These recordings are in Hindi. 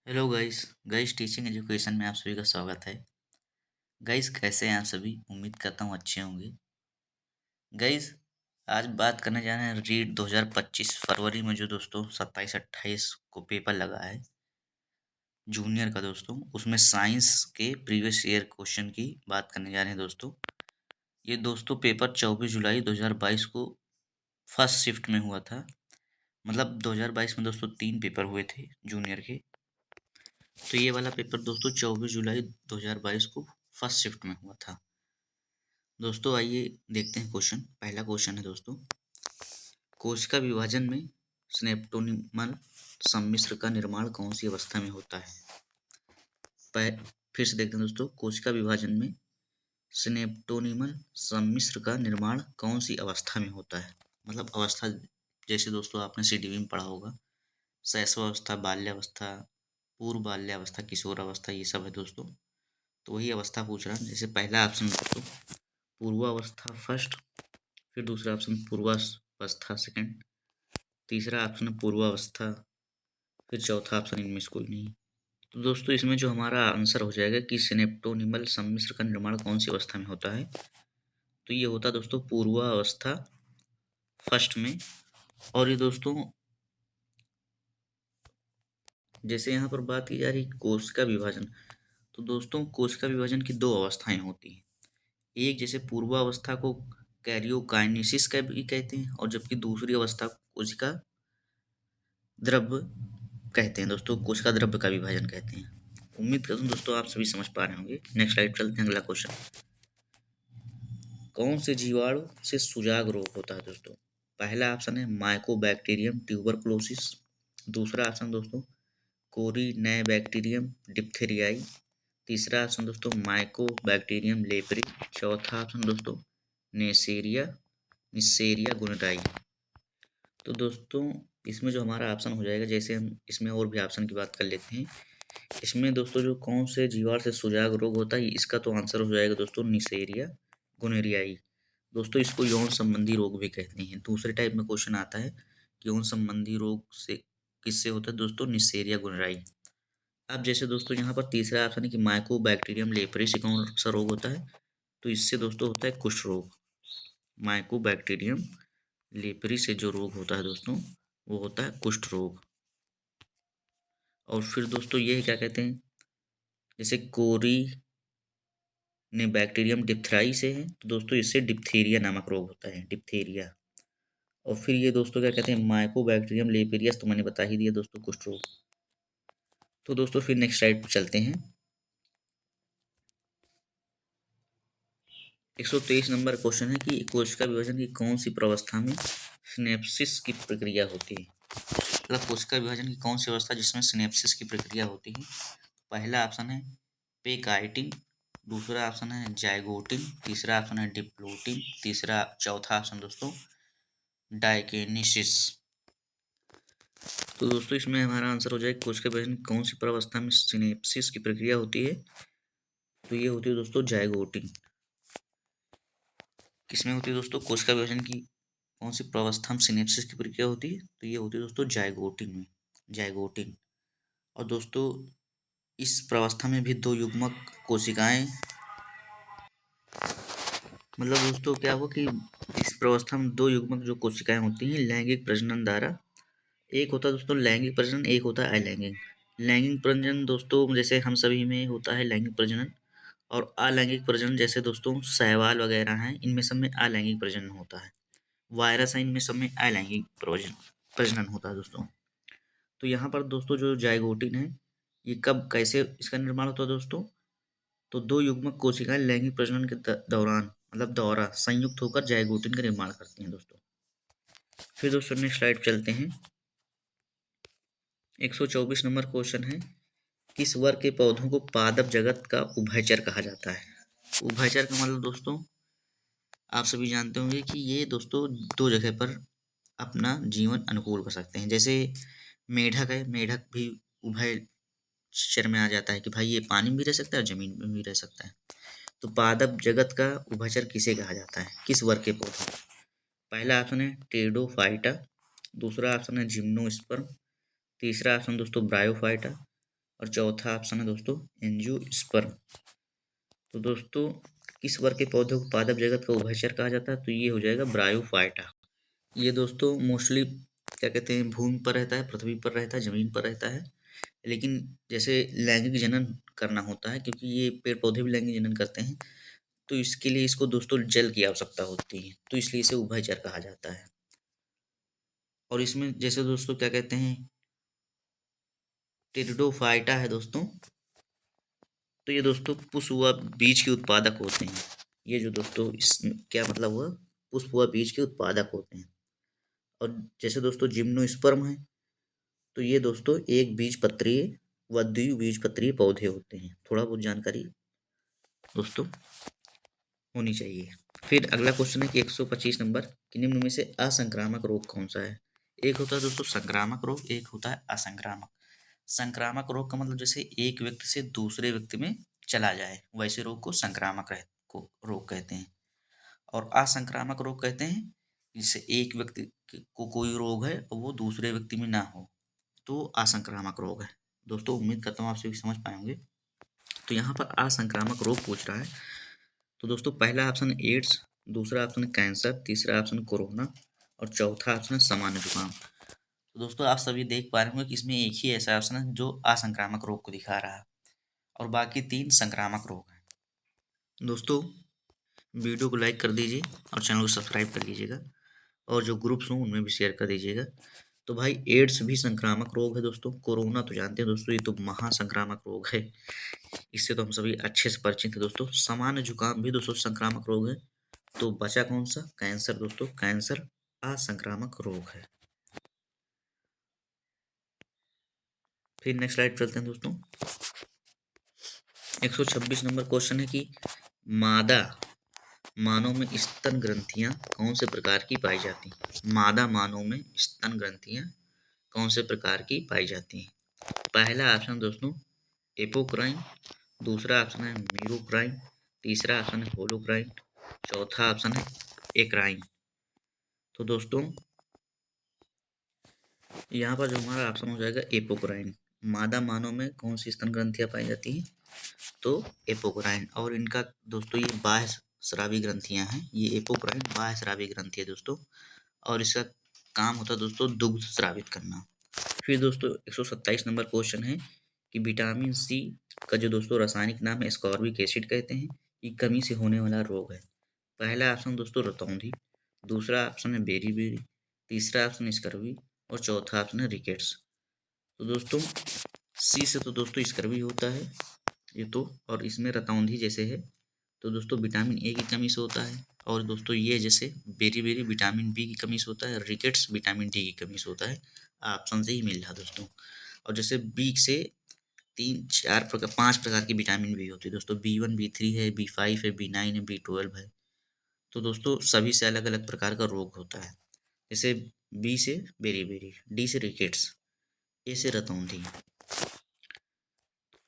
Hello guys guys teaching education में आप सभी का स्वागत है। गाइस कैसे हैं आप सभी? उम्मीद करता हूँ अच्छे होंगे। गाइस आज बात करने जा रहे हैं रीट 2025 फरवरी में जो दोस्तों 27-28 को पेपर लगा है जूनियर का दोस्तों, उसमें साइंस के प्रीवियस ईयर क्वेश्चन की बात करने जा रहे हैं दोस्तों। ये दोस्तों पेपर 24 जुलाई 2022 को फर्स्ट शिफ्ट में हुआ था। मतलब 2022 में दोस्तों 3 पेपर हुए थे जूनियर के। तो ये वाला पेपर दोस्तों 24 जुलाई 2022 को फर्स्ट शिफ्ट में हुआ था। दोस्तों आइए देखते हैं क्वेश्चन। पहला क्वेश्चन है दोस्तों, कोशिका विभाजन में स्नेप्टोनिमल सम्मिश्र का निर्माण कौन सी अवस्था में होता है? फिर से देखते हैं दोस्तों, कोशिका विभाजन में स्नेप्टोनिमल सम्मिश्र का निर्माण कौन सी अवस्था में होता है? मतलब अवस्था, जैसे दोस्तों आपने सीडीबी में पढ़ा होगा, शैशवावस्था, बाल्यावस्था, पूर्व बाल्यावस्था, किशोरावस्था, ये सब है दोस्तों। तो वही अवस्था पूछ रहा है। जैसे पहला ऑप्शन दोस्तों पूर्वावस्था फर्स्ट, फिर दूसरा ऑप्शन पूर्वावस्था सेकंड, तीसरा ऑप्शन पूर्वावस्था, फिर चौथा ऑप्शन इनमें से कोई नहीं। तो दोस्तों इसमें जो हमारा आंसर हो जाएगा कि सिनेप्टोनिमल सम्मिश्र का निर्माण कौन सी अवस्था में होता है, तो ये होता है दोस्तों पूर्वावस्था फर्स्ट में। और ये दोस्तों जैसे यहाँ पर बात की जा रही कोशिका विभाजन, तो दोस्तों कोशिका विभाजन की दो अवस्थाएं होती हैं। एक जैसे पूर्वावस्था को कैरियोकाइनेसिस का भी कहते हैं, और जबकि दूसरी अवस्था कोशिका द्रव्य कहते हैं दोस्तों, कोशिका द्रव्य का विभाजन कहते हैं। उम्मीद करता हूँ दोस्तों आप सभी समझ पा रहे होंगे। नेक्स्ट स्लाइड चलते हैं, अगला क्वेश्चन। कौन से जीवाणु से सुजाग रोग होता है दोस्तों? पहला ऑप्शन है माइकोबैक्टीरियम ट्यूबरकुलोसिस, दूसरा ऑप्शन दोस्तों कोरिनेबैक्टीरियम डिप्थेरियाई, तीसरा ऑप्शन दोस्तों माइकोबैक्टीरियम लेप्री, चौथा ऑप्शन दोस्तों नेसेरिया निसेरिया गुनराई। तो दोस्तों इसमें जो हमारा ऑप्शन हो जाएगा, जैसे हम इसमें और भी ऑप्शन की बात कर लेते हैं। इसमें दोस्तों जो कौन से जीवाणु से सुजाग रोग होता है, इसका तो आंसर हो जाएगा दोस्तों निसेरिया गुनेरियाई। दोस्तों इसको यौन संबंधी रोग भी कहते हैं। दूसरे टाइप में क्वेश्चन आता है कि यौन संबंधी रोग से किससे होता है दोस्तों, निसेरिया गुनराई। अब जैसे दोस्तों यहाँ पर तीसरा ऑप्शन है कि माइकोबैक्टीरियम लेप्री से कौन सा रोग होता है, तो इससे दोस्तों होता है कुष्ठ रोग। माइकोबैक्टीरियम लेप्री से जो रोग होता है दोस्तों वो होता है कुष्ठ रोग। और फिर दोस्तों ये क्या कहते हैं, जैसे कोरी ने बैक्टीरियम डिप्थराई से है, तो दोस्तों इससे डिप्थीरिया नामक रोग होता है, डिप्थीरिया। और फिर ये दोस्तों क्या कहते हैं माइकोबैक्टीरियम लेपेरियस, तो मैंने बता ही दिया दोस्तों कुष्ठ रोग। तो दोस्तों फिर नेक्स्ट स्लाइड पर चलते हैं। 123 नंबर क्वेश्चन है कि कोशिका विभाजन की कौन सी प्रावस्था में सिनेप्सिस की प्रक्रिया होती है? मतलब कोशिका विभाजन की कौन सी अवस्था जिसमें सिनेप्सिस की प्रक्रिया होती है? पहला ऑप्शन है पेकाइटिन, दूसरा ऑप्शन है जाइगोटिन, तीसरा ऑप्शन है डिप्लोटिन, चौथा ऑप्शन दोस्तों डाइकेनेसिस। तो दोस्तों इसमें हमारा आंसर हो जाएगा कोशिका विभाजन की कौन सी प्रावस्था में सिनेप्सिस की प्रक्रिया होती है, तो ये होती है दोस्तों जाइगोटिन। किसमें होती है दोस्तों कोशिका विभाजन की कौन सी प्रावस्था में सिनेप्सिस की प्रक्रिया होती है, तो ये होती है दोस्तों जाइगोटिन में, जाइगोटिन। और दोस्तों इस प्रावस्था में भी दो युग्मक कोशिकाएं, मतलब दोस्तों क्या हुआ कि इस प्रावस्था में दो युग्मक जो कोशिकाएं होती हैं लैंगिक प्रजनन द्वारा, एक होता है दोस्तों लैंगिक प्रजनन, एक होता है अलैंगिक। लैंगिक प्रजनन दोस्तों जैसे हम सभी में होता है लैंगिक प्रजनन, और अलैंगिक प्रजनन जैसे दोस्तों शैवाल वगैरह हैं, इनमें सब में अलैंगिक प्रजनन होता है। वायरस है, इनमें सब में अलैंगिक प्रजनन होता है दोस्तों। तो यहाँ पर दोस्तों जो जाइगोटिन है, ये कब कैसे इसका निर्माण होता है दोस्तों, तो दो युग्मक कोशिकाएं लैंगिक प्रजनन के दौरान मतलब द्वारा संयुक्त होकर जाइगोटिन का निर्माण करती हैं दोस्तों। फिर दोस्तों नेक्स्ट स्लाइड चलते हैं। 124 नंबर क्वेश्चन है, किस वर्ग के पौधों को पादप जगत का उभयचर कहा जाता है? उभयचर का मतलब दोस्तों आप सभी जानते होंगे कि ये दोस्तों दो जगह पर अपना जीवन अनुकूल कर सकते हैं। जैसे मेढक है, मेढक भी उभयचर में आ जाता है कि भाई ये पानी में भी रह सकता है और जमीन में भी रह सकता है। तो पादप जगत का उभयचर किसे कहा जाता है, किस वर्ग के पौधे? पहला ऑप्शन है टेडोफाइटा, दूसरा ऑप्शन है जिम्नोस्पर्म, तीसरा ऑप्शन दोस्तों ब्रायोफाइटा, और चौथा ऑप्शन है दोस्तों एंजियोस्पर्म। तो दोस्तों किस वर्ग के पौधों को पादप जगत का उभयचर कहा जाता है? तो ये हो जाएगा ब्रायोफाइटा। ये दोस्तों मोस्टली क्या कहते हैं, भूमि पर रहता है, पृथ्वी पर रहता है, जमीन पर रहता है। लेकिन जैसे लैंगिक जनन करना होता है, क्योंकि ये पेड़ पौधे भी लैंगिक जनन करते हैं, तो इसके लिए इसको दोस्तों जल की आवश्यकता होती है, तो इसलिए इसे उभयचर कहा जाता है। और इसमें जैसे दोस्तों क्या कहते हैं, टेरिडोफाइटा है दोस्तों, तो ये दोस्तों पुष्प व बीज के उत्पादक होते हैं। ये जो दोस्तों इस क्या मतलब हुआ, पुष्प व बीज के उत्पादक होते हैं। और जैसे दोस्तों जिम्नोस्पर्म है, तो ये दोस्तों एक बीजपत्रीय व द्विबीजपत्रीय पौधे होते हैं। थोड़ा बहुत जानकारी दोस्तों होनी चाहिए। फिर अगला क्वेश्चन है कि 125 नंबर कि निम्न में से असंक्रामक रोग कौन सा है? एक होता है दोस्तों संक्रामक रोग, एक होता है असंक्रामक। संक्रामक रोग का मतलब जैसे एक व्यक्ति से दूसरे व्यक्ति में चला जाए, वैसे रोग को संक्रामक को रोग कहते हैं। और असंक्रामक रोग कहते हैं जिससे एक व्यक्ति को कोई रोग है और वो दूसरे व्यक्ति में ना हो, तो असंक्रामक रोग है। दोस्तों उम्मीद करता हूँ आप सभी समझ पाए होंगे। तो यहाँ पर असंक्रामक रोग पूछ रहा है, तो दोस्तों पहला ऑप्शन है एड्स, दूसरा ऑप्शन है कैंसर, तीसरा ऑप्शन कोरोना और चौथा ऑप्शन है सामान्य जुकाम। तो दोस्तों आप सभी देख पा रहे होंगे कि इसमें एक ही ऐसा ऑप्शन है जो असंक्रामक रोग को दिखा रहा है और बाकी 3 संक्रामक रोग हैं। दोस्तों वीडियो को लाइक कर दीजिए और चैनल को सब्सक्राइब कर लीजिएगा और जो ग्रुप्स हों उनमें भी शेयर कर दीजिएगा। तो भाई एड्स भी संक्रामक रोग है दोस्तों, कोरोना तो जानते हैं दोस्तों, ये तो महासंक्रामक रोग है, इससे तो हम सभी अच्छे से परिचित हैं दोस्तों। सामान्य जुकाम भी दोस्तों संक्रामक रोग है। तो बचा कौन सा? कैंसर दोस्तों, कैंसर असंक्रामक रोग है। फिर नेक्स्ट स्लाइड चलते हैं दोस्तों। 126 नंबर क्वेश्चन है कि मादा मानव में स्तन ग्रंथियां कौन से प्रकार की पाई जाती हैं? मादा मानव में स्तन ग्रंथियां कौन से प्रकार की पाई जाती हैं? पहला ऑप्शन दोस्तों एपोक्राइन, दूसरा ऑप्शन है मीरोक्राइन, तीसरा ऑप्शन है होलोक्राइन, चौथा ऑप्शन है एक्राइन। तो दोस्तों यहाँ पर जो हमारा ऑप्शन हो जाएगा एपोक्राइन। मादा मानव में कौन सी स्तन ग्रंथियां पाई जाती हैं? तो एपोक्राइन। और इनका दोस्तों ये बाह्य स्रावी ग्रंथियां हैं, ये एपोक्राइन बाह्य स्रावी ग्रंथि है दोस्तों, और इसका काम होता है दोस्तों दुग्ध स्रावित करना। फिर दोस्तों 127 नंबर क्वेश्चन है कि विटामिन सी का जो दोस्तों रासायनिक नाम है एस्कॉर्बिक एसिड कहते हैं, ये कमी से होने वाला रोग है। पहला ऑप्शन दोस्तों रतौंधी, दूसरा ऑप्शन है बेरी, तीसरा ऑप्शन स्कर्वी और चौथा ऑप्शन है रिकेट्स। तो दोस्तों सी से तो दोस्तों स्कर्वी होता है ये तो, और इसमें रतौंधी जैसे है तो दोस्तों विटामिन ए की कमी से होता है, और दोस्तों ये जैसे बेरी विटामिन बी की कमी से होता है, रिकेट्स विटामिन डी की कमी से होता है। ऑप्शन से ही मिल रहा दोस्तों। और जैसे बी से 5 प्रकार की विटामिन बी होती है दोस्तों, B1 B3 है, B5 है, B9 है, B12 है। तो दोस्तों सभी से अलग अलग प्रकार का रोग होता है। जैसे बी से बेरी, डी से रिकेट्स, ए से रतौंधी।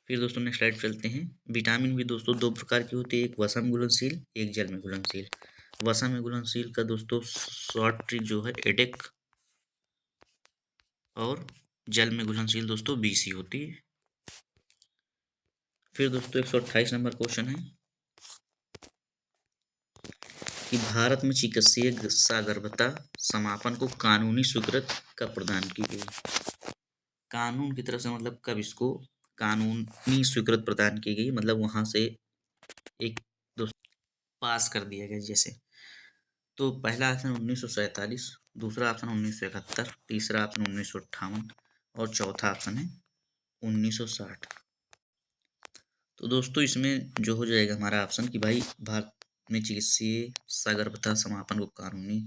फिर दोस्तों नेक्स्ट स्लाइड चलते हैं। विटामिन बी दोस्तों 2 प्रकार की होती है, एक वसा में घुलनशील, एक जल में घुलनशील। वसा में घुलनशील का दोस्तों शॉर्ट ट्रिक जो है एडेक, और जल में घुलनशील दोस्तों BC होती है। फिर दोस्तों 128 नंबर क्वेश्चन है कि भारत में चिकित्सीय सगर्भता समापन को कानूनी स्वीकृत कब प्रदान की गई? कानून की तरफ से मतलब कब इसको कानूनी स्वीकृत प्रदान की गई, मतलब वहां से एक पास कर दिया गया जैसे। तो पहला ऑप्शन 1947, दूसरा ऑप्शन 1971, तीसरा ऑप्शन 1958 और चौथा ऑप्शन है 1960। तो दोस्तों इसमें जो हो जाएगा हमारा ऑप्शन कि भाई भारत में चिकित्सीय सगर्भता समापन को कानूनी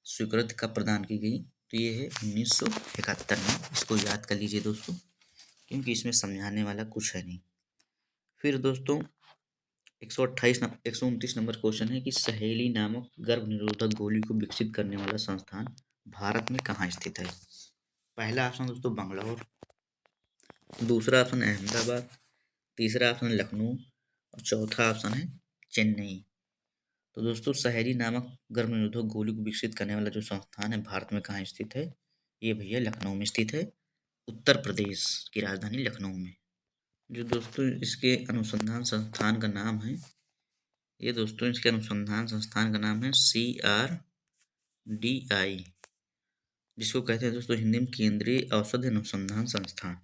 स्वीकृति कब प्रदान की गई? तो ये है 1971 में। इसको याद कर लीजिए दोस्तों, क्योंकि इसमें समझाने वाला कुछ है नहीं। फिर दोस्तों 129 नंबर क्वेश्चन है कि सहेली नामक गर्भ निरोधक गोली को विकसित करने वाला संस्थान भारत में कहाँ स्थित है? पहला ऑप्शन दोस्तों बंगलौर, दूसरा ऑप्शन अहमदाबाद, तीसरा ऑप्शन लखनऊ और चौथा ऑप्शन है चेन्नई। तो दोस्तों सहेली नामक गर्भ निरोधक गोली को विकसित करने वाला जो संस्थान है भारत में कहाँ स्थित है? ये भैया लखनऊ में स्थित है, उत्तर प्रदेश की राजधानी लखनऊ में। जो दोस्तों इसके अनुसंधान संस्थान का नाम है, ये दोस्तों इसके अनुसंधान संस्थान का नाम है CRDI, जिसको कहते हैं दोस्तों हिंदी में केंद्रीय औषधि अनुसंधान संस्थान।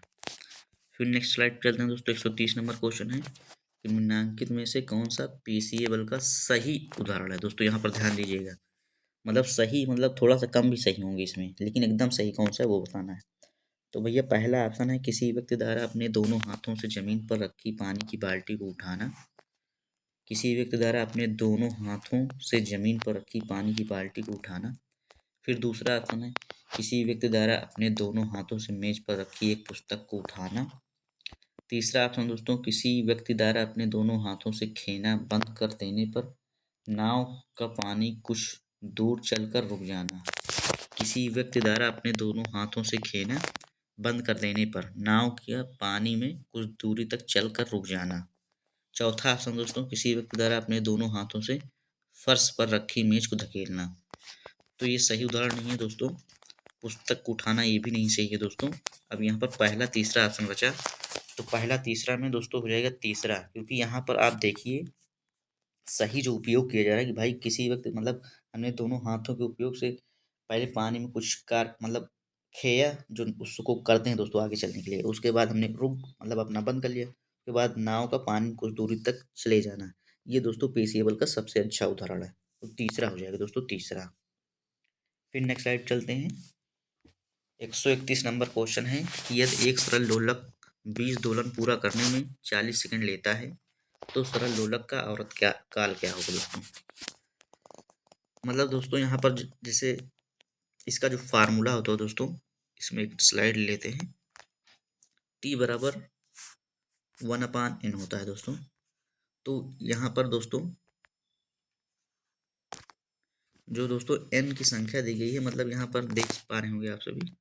फिर नेक्स्ट स्लाइड पे चलते हैं दोस्तों। 130 नंबर क्वेश्चन है कि निम्नलिखित में से कौन सा पीसीए बल का सही उदाहरण है। दोस्तों यहाँ पर ध्यान दीजिएगा, मतलब सही मतलब थोड़ा सा कम भी सही होंगे इसमें, लेकिन एकदम सही कौन सा है वो बताना है। तो भैया पहला ऑप्शन है किसी व्यक्ति द्वारा अपने दोनों हाथों से जमीन पर रखी पानी की बाल्टी को उठाना। किसी व्यक्ति द्वारा अपने दोनों हाथों से जमीन पर रखी पानी की बाल्टी को उठाना। फिर दूसरा ऑप्शन है किसी व्यक्ति द्वारा अपने दोनों हाथों से मेज पर रखी एक पुस्तक को उठाना। तीसरा ऑप्शन दोस्तों किसी व्यक्ति द्वारा अपने दोनों हाथों से खेना बंद कर देने पर नाव का पानी कुछ दूर चलकर रुक जाना। किसी व्यक्ति द्वारा अपने दोनों हाथों से खेना बंद कर देने पर नाव का पानी में कुछ दूरी तक चलकर रुक जाना। चौथा ऑप्शन दोस्तों किसी व्यक्ति द्वारा अपने दोनों हाथों से फर्श पर रखी मेज को धकेलना। तो ये सही उदाहरण नहीं है दोस्तों। पुस्तक को उठाना ये भी नहीं सही है दोस्तों। अब यहाँ पर पहला तीसरा ऑप्शन बचा, तो पहला तीसरा में दोस्तों हो जाएगा तीसरा, क्योंकि यहाँ पर आप देखिए सही जो उपयोग किया जा रहा है कि भाई किसी व्यक्ति मतलब हमने दोनों हाथों के उपयोग से पहले पानी में कुछ कार मतलब खेया जो उसको करते हैं दोस्तों आगे चलने के लिए, उसके बाद हमने रुक मतलब अपना बंद कर लिया, उसके बाद नाव का पानी कुछ दूरी तक चले जाना। ये दोस्तों पेशियबल का सबसे अच्छा उदाहरण है, तो तीसरा हो जाएगा दोस्तों तीसरा। फिर नेक्स्ट स्लाइड चलते हैं। 131 नंबर क्वेश्चन है कि यदि एक सरल लोलक 20 दोलन पूरा करने में 40 सेकंड लेता है तो सरल लोलक का औसत क्या काल क्या होगा दोस्तों। मतलब दोस्तों यहाँ पर जैसे इसका जो फार्मूला होता है दोस्तों, इसमें एक स्लाइड लेते हैं। T बराबर 1/n होता है दोस्तों। तो यहाँ पर दोस्तों जो दोस्तों n की संख्या दी गई है, मतलब यहाँ पर देख पा रहे होंगे आप सभी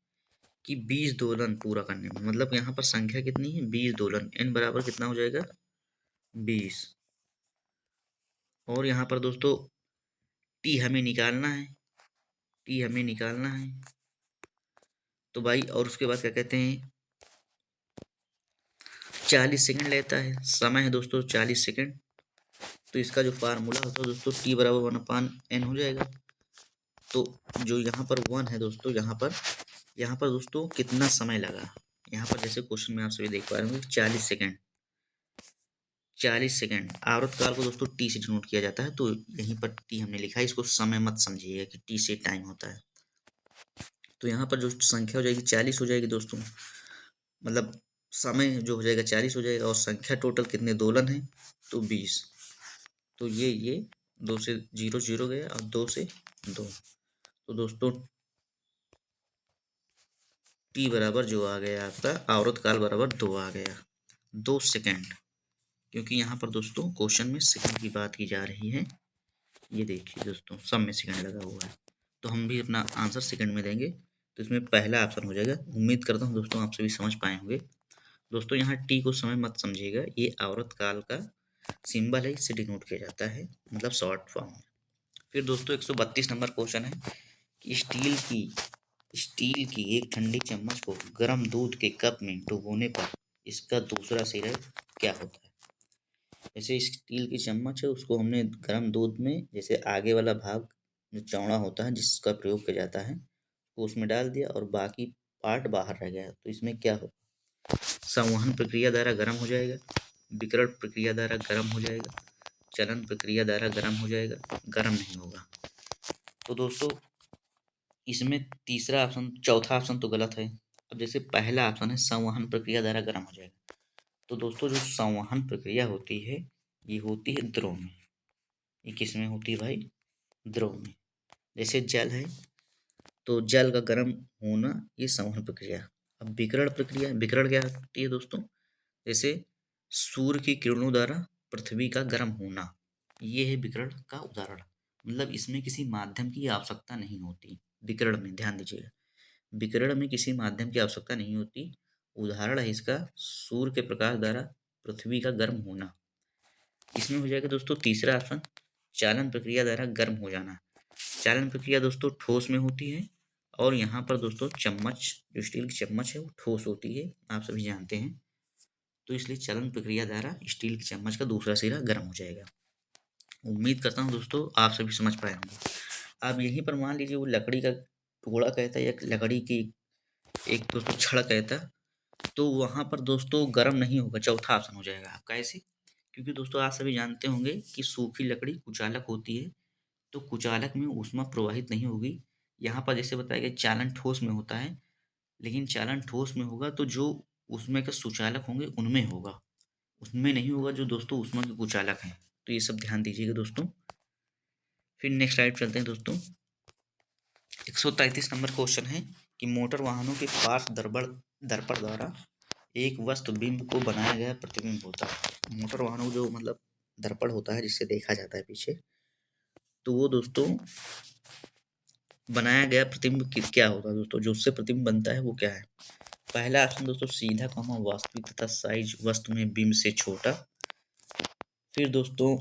कि 20 दोलन पूरा करने में, मतलब यहाँ पर संख्या कितनी है 20 दोलन, n बराबर कितना हो जाएगा 20। और यहाँ पर दोस्तों T हमें निकालना है, T हमें निकालना है। तो भाई और उसके बाद क्या कहते हैं 40 सेकंड लेता है, समय है दोस्तों 40 सेकंड। तो इसका जो फार्मूला होता है दोस्तों T बराबर 1/n हो जाएगा। तो जो यहाँ पर 1 है दोस्तों, यहाँ पर दोस्तों कितना समय लगा, यहाँ पर जैसे क्वेश्चन में आप सभी देख पा रहे होंगे 40 सेकंड। 40 सेकंड आवर्त काल को दोस्तों T से डिनोट किया जाता है, तो यहीं पर T हमने लिखा है, इसको समय मत समझिएगा कि T से टाइम होता है। तो यहाँ पर जो संख्या हो जाएगी 40 हो जाएगी दोस्तों, मतलब समय जो हो जाएगा 40 हो जाएगा, और संख्या टोटल कितने दोलन है तो 20। तो ये 2 से 0 0 गया और 2 से 2, तो दोस्तों T बराबर जो आ गया आपका आवर्त काल बराबर 2 आ गया, 2 सेकंड। क्योंकि यहाँ पर दोस्तों क्वेश्चन में सेकंड की बात की जा रही है, ये देखिए दोस्तों सब में सेकंड लगा हुआ है, तो हम भी अपना आंसर सेकंड में देंगे। तो इसमें पहला ऑप्शन हो जाएगा। उम्मीद करता हूँ दोस्तों आप सभी समझ पाए होंगे। दोस्तों यहाँ टी को समय मत समझिएगा, ये आवर्त काल का सिंबल है, इससे डिनोट किया जाता है, मतलब शॉर्ट फॉर्म में। फिर दोस्तों 132 नंबर क्वेश्चन है कि स्टील की एक ठंडी चम्मच को गर्म दूध के कप में डुबोने पर इसका दूसरा सिरा क्या होता है। जैसे स्टील की चम्मच है, उसको हमने गर्म दूध में जैसे आगे वाला भाग जो चौड़ा होता है जिसका प्रयोग किया जाता है वो उसमें डाल दिया और बाकी पार्ट बाहर रह गया, तो इसमें क्या हो, संवहन प्रक्रिया द्वारा गर्म हो जाएगा, विकर्ण प्रक्रिया द्वारा गर्म हो जाएगा, चलन प्रक्रिया द्वारा गर्म हो जाएगा, गर्म नहीं होगा। तो दोस्तों इसमें तीसरा ऑप्शन चौथा ऑप्शन तो गलत है। अब जैसे पहला ऑप्शन है संवहन प्रक्रिया द्वारा गर्म हो जाएगा, तो दोस्तों जो संवहन प्रक्रिया होती है ये होती है द्रव में। ये किस में होती है भाई, द्रव में। जैसे जल है तो जल का गर्म होना ये संवहन प्रक्रिया। अब विकर्ण प्रक्रिया, विकर्ण क्या होती है दोस्तों, जैसे सूर्य की किरणों द्वारा पृथ्वी का गर्म होना, ये है विकर्ण का उदाहरण। मतलब इसमें किसी माध्यम की आवश्यकता नहीं होती, विकर्ण में ध्यान दीजिएगा, विकर्ण में किसी माध्यम की आवश्यकता नहीं होती। उदाहरण है इसका सूर्य के प्रकाश द्वारा पृथ्वी का गर्म होना। इसमें हो जाएगा दोस्तों तीसरा ऑप्शन चालन प्रक्रिया द्वारा गर्म हो जाना। चालन प्रक्रिया दोस्तों ठोस में होती है, और यहाँ पर दोस्तों चम्मच जो स्टील की चम्मच है वो ठोस होती है, आप सभी जानते हैं। तो इसलिए चलन प्रक्रिया द्वारा स्टील के चम्मच का दूसरा सिरा गर्म हो जाएगा। उम्मीद करता हूँ दोस्तों आप सभी समझ पाए होंगे। अब यहीं पर मान लीजिए वो लकड़ी का टुकड़ा कहता है या लकड़ी की एक दोस्तों छड़ कहता, तो वहाँ पर दोस्तों गर्म नहीं होगा, चौथा ऑप्शन हो जाएगा आपका। ऐसे क्योंकि दोस्तों आप सभी जानते होंगे कि सूखी लकड़ी कुचालक होती है, तो कुचालक में ऊष्मा प्रवाहित नहीं होगी। यहाँ पर जैसे बताया गया चालन ठोस में होता है, लेकिन चालन ठोस में होगा तो जो उसमें के सुचालक होंगे उनमें होगा, उसमें नहीं होगा जो दोस्तों ऊष्मा के कुचालक हैं। तो ये सब ध्यान दीजिएगा दोस्तों। फिर नेक्स्ट स्लाइड चलते हैं दोस्तों। 133 नंबर क्वेश्चन है कि मोटर वाहनों के पार्श्व दर्पण द्वारा एक वस्तु बिंब को बनाया गया प्रतिबिंब होता है। मोटर वाहनों जो मतलब दर्पण होता है जिससे देखा जाता है पीछे, तो वो दोस्तों बनाया गया प्रतिबिंब क्या होता है दोस्तों, जो उससे प्रतिबिंब बनता है वो क्या है। पहला ऑप्शन दोस्तों सीधा कॉमा वास्तविक तथा साइज वस्तु में बिंब से छोटा। फिर दोस्तों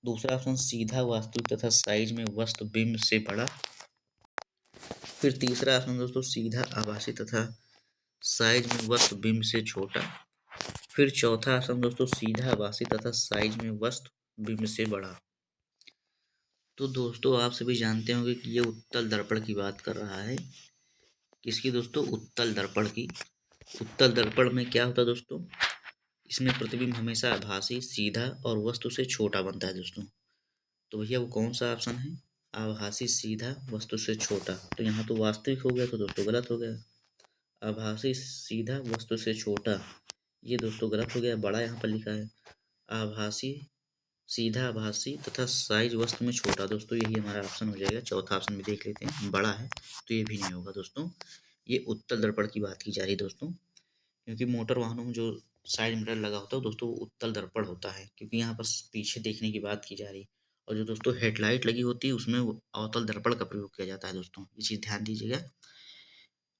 दूसरा ऑप्शन सीधा वास्तविक तथा साइज में वस्तु बिंब से बड़ा। फिर तीसरा ऑप्शन दोस्तों सीधा आभासी तथा साइज में वस्तु बिंब से छोटा। फिर चौथा ऑप्शन दोस्तों सीधा आभासी तथा साइज में वस्तु बिंब से बड़ा। तो दोस्तों आप सभी जानते होंगे कि ये उत्तल दर्पण की बात कर रहा है। किसकी दोस्तों, उत्तल दर्पण की। उत्तल दर्पण में क्या होता है दोस्तों, इसमें प्रतिबिंब हमेशा आभासी, सीधा और वस्तु से छोटा बनता है दोस्तों। तो भैया वो कौन सा ऑप्शन है, आभासी, सीधा, वस्तु से छोटा। तो यहाँ तो वास्तविक हो गया, तो दोस्तों गलत हो गया। आभासी, सीधा, वस्तु से छोटा, ये दोस्तों गलत हो गया। बड़ा यहाँ पर लिखा है आभासी, सीधा, आभासी तथा साइज वस्तु में छोटा। दोस्तों यही हमारा ऑप्शन हो जाएगा। चौथा ऑप्शन भी देख लेते हैं, बड़ा है, तो ये भी नहीं होगा दोस्तों। ये उत्तल दर्पण की बात की जा रही है दोस्तों, क्योंकि मोटर वाहनों में जो साइड मिरर लगा होता है दोस्तों, वो उत्तल दर्पण होता है, क्योंकि यहाँ पर पीछे देखने की बात की जा रही है। और जो दोस्तों हेडलाइट लगी होती है उसमें वो अवतल दर्पण का प्रयोग किया जाता है दोस्तों, ये चीज़ ध्यान दीजिएगा।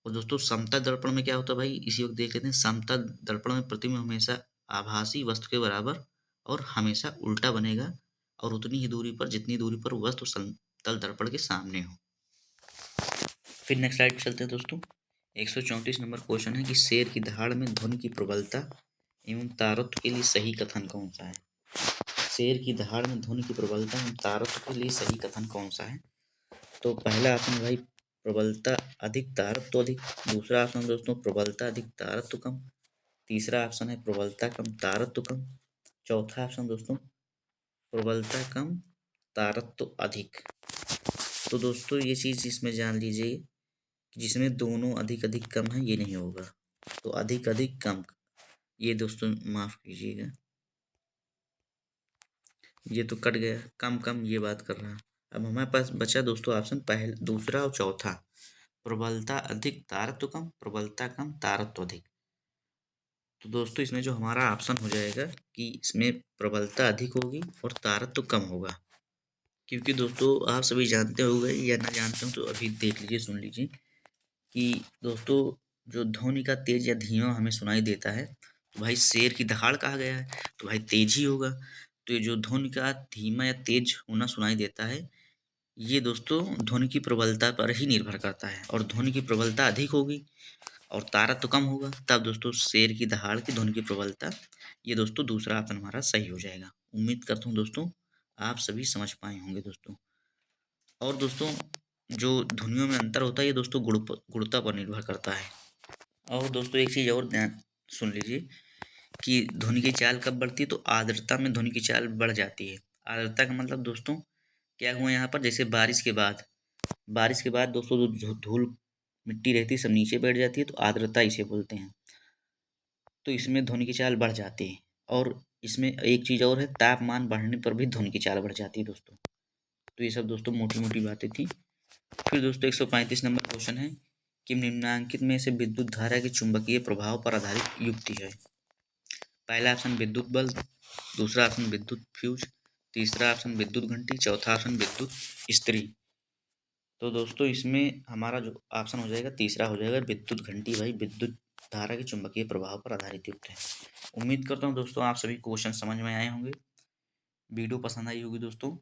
और दोस्तों समतल दर्पण में क्या होता है भाई, इसी वक्त देख लेते हैं। समतल दर्पण में प्रतिबिंब हमेशा आभासी वस्तु के बराबर और हमेशा उल्टा बनेगा, और उतनी ही दूरी पर जितनी दूरी पर वस्तु समतल दर्पण के सामने हो। फिर नेक्स्ट स्लाइड पे चलते हैं दोस्तों। 134 नंबर क्वेश्चन है कि शेर की दहाड़ में ध्वनि की प्रबलता एवं तारत्व के लिए सही कथन कौन सा है। शेर की दहाड़ में ध्वनि की प्रबलता एवं तारत्व के लिए सही कथन कौन सा है। तो पहला ऑप्शन भाई प्रबलता अधिक तारत्व अधिक। दूसरा ऑप्शन दोस्तों प्रबलता अधिक तारत्व कम। तीसरा ऑप्शन है प्रबलता कम तारत्व कम। चौथा ऑप्शन दोस्तों प्रबलता कम तारत्व अधिक। तो दोस्तों ये चीज़ इसमें जान लीजिए कि जिसमें दोनों अधिक अधिक कम है ये नहीं होगा। तो अधिक अधिक कम, ये दोस्तों माफ कीजिएगा, ये तो कट गया। कम कम ये बात कर रहा है। अब हमारे पास बचा दोस्तों ऑप्शन पहले, दूसरा और चौथा। प्रबलता अधिक तारत्व कम, प्रबलता कम तारत्व अधिक। तो दोस्तों इसमें जो हमारा ऑप्शन हो जाएगा कि इसमें प्रबलता अधिक होगी और तारत्व कम होगा। क्योंकि दोस्तों आप सभी जानते होंगे या ना जानते हो तो अभी देख लीजिए, सुन लीजिए कि दोस्तों जो ध्वनि का तेज या धीमा हमें सुनाई देता है, तो भाई शेर की दहाड़ कहा गया है, तो भाई तेज ही होगा। तो ये जो ध्वनि का धीमा या तेज होना सुनाई देता है, ये दोस्तों ध्वनि की प्रबलता पर ही निर्भर करता है। और ध्वनि की प्रबलता अधिक होगी और तारत्व कम होगा, तब दोस्तों शेर की दहाड़ की ध्वनि की प्रबलता, ये दोस्तों दूसरा ऑप्शन हमारा सही हो जाएगा। उम्मीद करता हूँ दोस्तों आप सभी समझ पाए होंगे दोस्तों। और दोस्तों जो ध्वनियों में अंतर होता है ये दोस्तों गुणता पर निर्भर करता है। और दोस्तों एक चीज़ और ध्यान सुन लीजिए कि ध्वनि की चाल कब बढ़ती है, तो आर्द्रता में ध्वनि की चाल बढ़ जाती है। आर्द्रता का मतलब दोस्तों क्या हुआ यहाँ पर, जैसे बारिश के बाद दोस्तों जो धूल मिट्टी रहती है सब नीचे बैठ जाती है, तो आर्द्रता इसे बोलते हैं। तो इसमें ध्वनि की चाल बढ़ जाती है। और इसमें एक चीज़ और है, तापमान बढ़ने पर भी ध्वनि की चाल बढ़ जाती है दोस्तों। तो ये सब दोस्तों मोटी मोटी बातें थी। फिर दोस्तों 135 नंबर क्वेश्चन है कि निम्नांकित में से विद्युत धारा के चुंबकीय प्रभाव पर आधारित युक्ति है। पहला ऑप्शन विद्युत बल्ब, दूसरा ऑप्शन विद्युत फ्यूज, तीसरा ऑप्शन विद्युत घंटी, चौथा ऑप्शन विद्युत इस्त्री। तो दोस्तों इसमें हमारा जो ऑप्शन हो जाएगा तीसरा हो जाएगा विद्युत घंटी। भाई विद्युत धारा के चुंबकीय प्रभाव पर आधारित युक्त है। उम्मीद करता हूँ दोस्तों आप सभी क्वेश्चन समझ में आए होंगे, वीडियो पसंद आई होगी दोस्तों।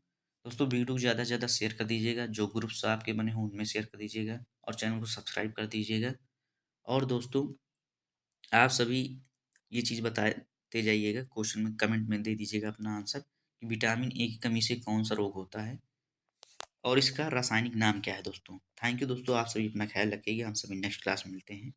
दोस्तों वीडियो को ज़्यादा से ज़्यादा शेयर कर दीजिएगा, जो ग्रुप्स आपके बने हों उनमें शेयर कर दीजिएगा, और चैनल को सब्सक्राइब कर दीजिएगा। और दोस्तों आप सभी ये चीज़ बताए लिखते जाइएगा, क्वेश्चन में कमेंट में दे दीजिएगा अपना आंसर कि विटामिन ए की कमी से कौन सा रोग होता है और इसका रासायनिक नाम क्या है दोस्तों। थैंक यू दोस्तों, आप सभी अपना ख्याल रखिएगा, हम सभी नेक्स्ट क्लास में मिलते हैं।